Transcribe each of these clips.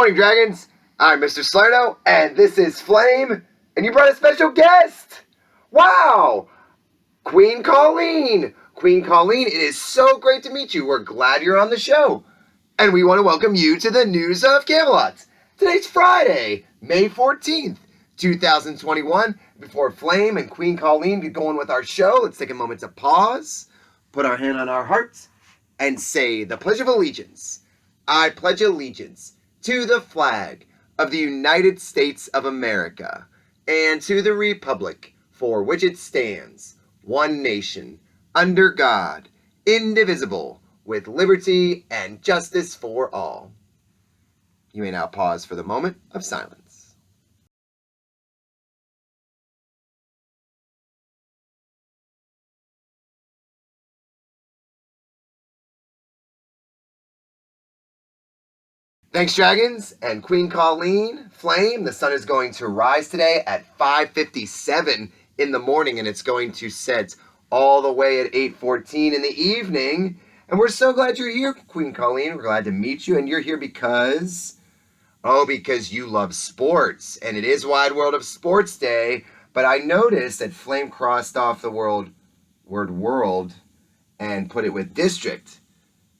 Morning, Dragons. I'm Mr. Salerno, and this is Flame, and you brought a special guest. Wow! Queen Colleen. Queen Colleen, it is so great to meet you. We're glad you're on the show. And we want to welcome you to the News of Camelot. Today's Friday, May 14th, 2021. Before Flame and Queen Colleen get going with our show, let's take a moment to pause, put our hand on our hearts, and say the Pledge of Allegiance. I pledge allegiance to the flag of the United States of America and to the republic for which it stands, one nation, under God, indivisible, with liberty and justice for all. You may now pause for the moment of silence. Thanks, Dragons, and Queen Colleen, Flame. The sun is going to rise today at 5:57 in the morning, and it's going to set all the way at 8:14 in the evening. And we're so glad you're here, Queen Colleen. We're glad to meet you, and you're here because you love sports, and it is Wide World of Sports Day. But I noticed that Flame crossed off the word world and put it with district.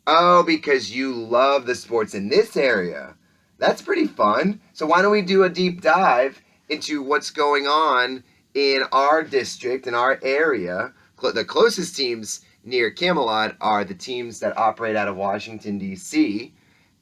Oh, because you love the sports in this area. That's pretty fun. So why don't we do a deep dive into what's going on in our district, in our area. The closest teams near Camelot are the teams that operate out of Washington, D.C.,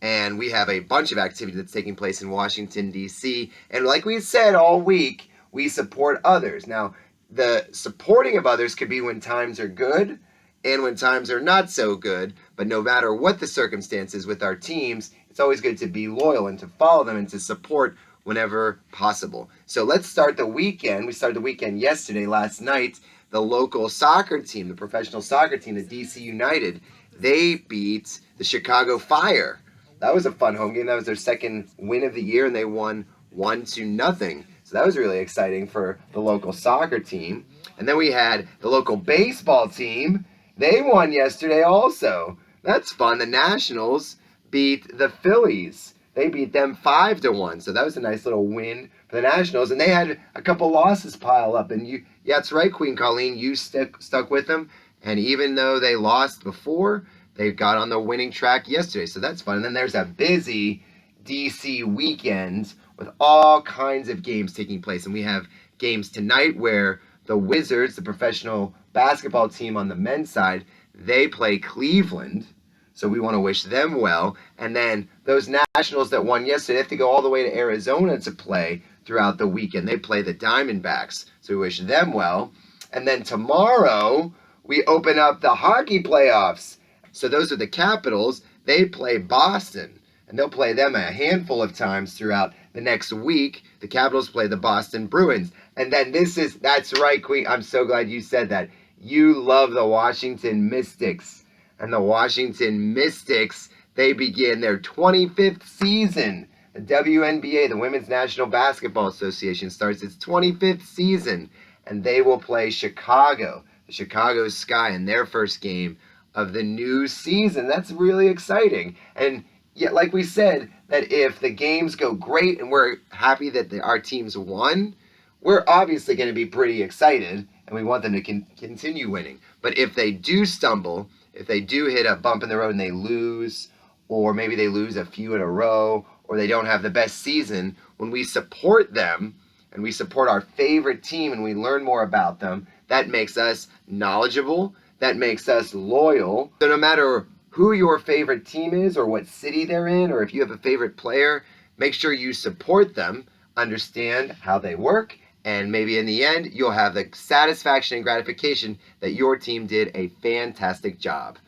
and we have a bunch of activity that's taking place in Washington, D.C., and like we said all week, we support others. Now, the supporting of others could be when times are good and when times are not so good, but no matter what the circumstances with our teams, it's always good to be loyal and to follow them and to support whenever possible. So let's start the weekend. We started the weekend yesterday, last night. The local soccer team, the professional soccer team, the DC United, they beat the Chicago Fire. That was a fun home game. That was their second win of the year, and they won 1-0. So that was really exciting for the local soccer team. And then we had the local baseball team. They won yesterday also. That's fun. The Nationals beat the Phillies. They beat them 5-1. So that was a nice little win for the Nationals. And they had a couple losses pile up. And yeah, that's right, Queen Colleen. You stuck with them. And even though they lost before, they got on the winning track yesterday. So that's fun. And then there's a busy DC weekend with all kinds of games taking place. And we have games tonight where the Wizards, the professional basketball team on the men's side, they play Cleveland. So we want to wish them well. And then those Nationals that won yesterday, they have to go all the way to Arizona to play throughout the weekend. They play the Diamondbacks. So we wish them well. And then tomorrow, we open up the hockey playoffs. So those are the Capitals. They play Boston. And they'll play them a handful of times throughout the next week. The Capitals play the Boston Bruins. And then that's right, Queen. I'm so glad you said that. You love the Washington Mystics. And the Washington Mystics, they begin their 25th season. The WNBA, the Women's National Basketball Association, starts its 25th season. And they will play Chicago, the Chicago Sky, in their first game of the new season. That's really exciting. And yet, like we said, that if the games go great and we're happy that our teams won, we're obviously going to be pretty excited and we want them to continue winning. But if they do stumble, if they do hit a bump in the road and they lose, or maybe they lose a few in a row, or they don't have the best season, when we support them and we support our favorite team and we learn more about them, that makes us knowledgeable, that makes us loyal. So no matter who your favorite team is or what city they're in, or if you have a favorite player, make sure you support them, understand how they work, and maybe in the end, you'll have the satisfaction and gratification that your team did a fantastic job.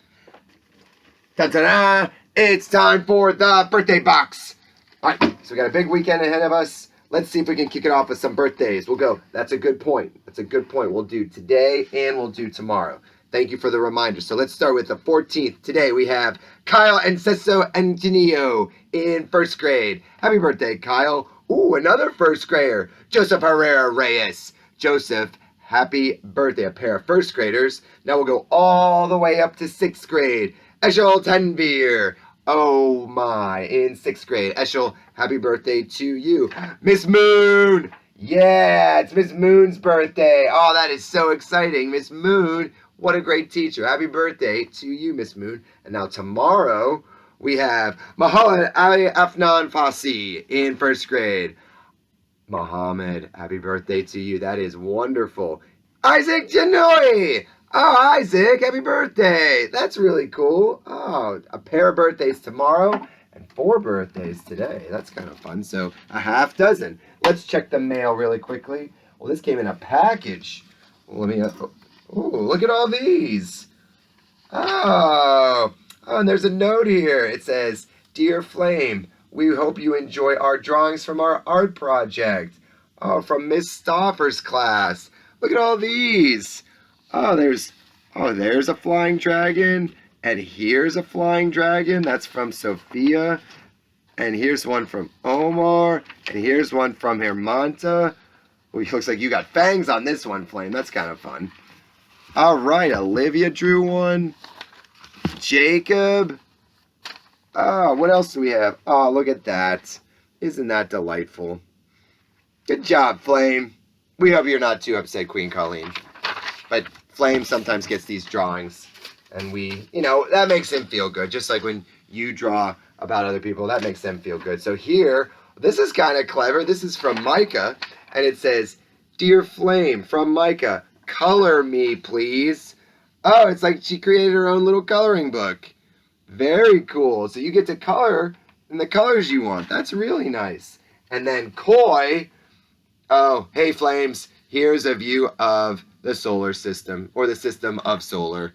Ta-da! It's time for the birthday box. All right, so we got a big weekend ahead of us. Let's see if we can kick it off with some birthdays. We'll go. That's a good point. That's a good point. We'll do today and we'll do tomorrow. Thank you for the reminder. So let's start with the 14th. Today we have Kyle Anceso Antonio in first grade. Happy birthday, Kyle. Ooh, another first grader, Joseph Herrera Reyes. Joseph, happy birthday. A pair of first graders. Now we'll go all the way up to sixth grade. Eshel Tanvir. Oh my, in sixth grade. Eshel Happy birthday to you. Miss Moon! Yeah, it's Miss Moon's birthday. Oh, that is so exciting. Miss Moon, what a great teacher. Happy birthday to you, Miss Moon. And now tomorrow, we have Muhammad Ali Afnan Fasi in first grade. Muhammad, happy birthday to you. That is wonderful. Isaac Janoi! Oh, Isaac, happy birthday. That's really cool. Oh, a pair of birthdays tomorrow and 4 birthdays today. That's kind of fun. So a half dozen. Let's check the mail really quickly. Well, this came in a package. Let me, look at all these. Oh, and there's a note here. It says, Dear Flame, we hope you enjoy our drawings from our art project. Oh, from Miss Stauffer's class. Look at all these. Oh, there's a flying dragon. And here's a flying dragon. That's from Sophia. And here's one from Omar. And here's one from Hermanta. Oh, it looks like you got fangs on this one, Flame. That's kind of fun. All right, Olivia drew one. Jacob. Oh, what else do we have? Oh, look at that. Isn't that delightful? Good job, Flame. We hope you're not too upset, Queen Colleen. But Flame sometimes gets these drawings. And that makes him feel good. Just like when you draw about other people, that makes them feel good. So here, this is kind of clever. This is from Micah. And it says, Dear Flame, from Micah, color me, please. Oh, it's like she created her own little coloring book. Very cool. So you get to color in the colors you want. That's really nice. And then Koi, oh, hey Flames, here's a view of the solar system, or the system of solar.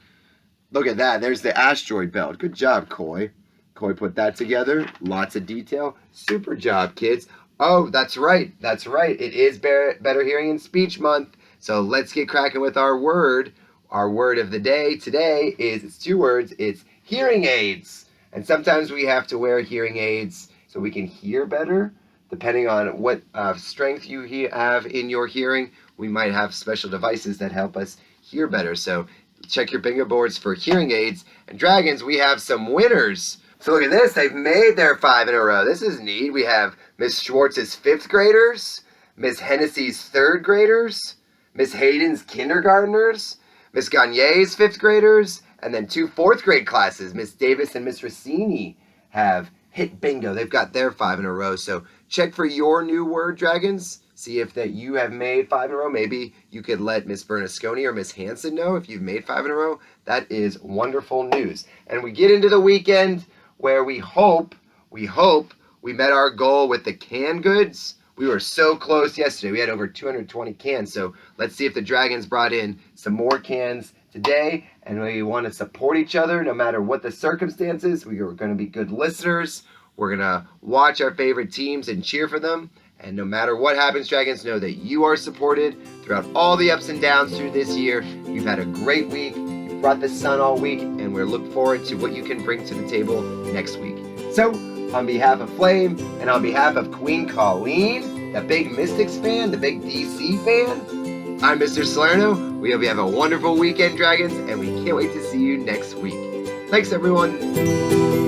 Look at that. There's the asteroid belt. Good job, Koi. Koi put that together. Lots of detail. Super job, kids. Oh, that's right. That's right. It is Better Hearing and Speech Month. So let's get cracking with our word. Our word of the day today it's 2 words. It's hearing aids. And sometimes we have to wear hearing aids so we can hear better. Depending on what strength you have in your hearing, we might have special devices that help us hear better. So check your bingo boards for hearing aids. And Dragons, we have some winners. So look at this. They've made their 5 in a row. This is neat. We have Miss Schwartz's 5th graders, Miss Hennessy's 3rd graders, Miss Hayden's kindergartners, Miss Gagne's 5th graders, and then 2 4th grade classes. Miss Davis and Miss Rossini have hit bingo. They've got their 5 in a row. So check for your new word, Dragons. See if that you have made 5 in a row. Maybe you could let Miss Bernasconi or Miss Hanson know if you've made 5 in a row. That is wonderful news. And we get into the weekend where we hope we met our goal with the canned goods. We were so close yesterday. We had over 220 cans. So let's see if the Dragons brought in some more cans today. And we want to support each other no matter what the circumstances. We are going to be good listeners. We're going to watch our favorite teams and cheer for them. And no matter what happens, Dragons, know that you are supported throughout all the ups and downs through this year. You've had a great week. You've brought the sun all week. And we're looking forward to what you can bring to the table next week. So, on behalf of Flame and on behalf of Queen Colleen, the big Mystics fan, the big DC fan, I'm Mr. Salerno. We hope you have a wonderful weekend, Dragons, and we can't wait to see you next week. Thanks, everyone.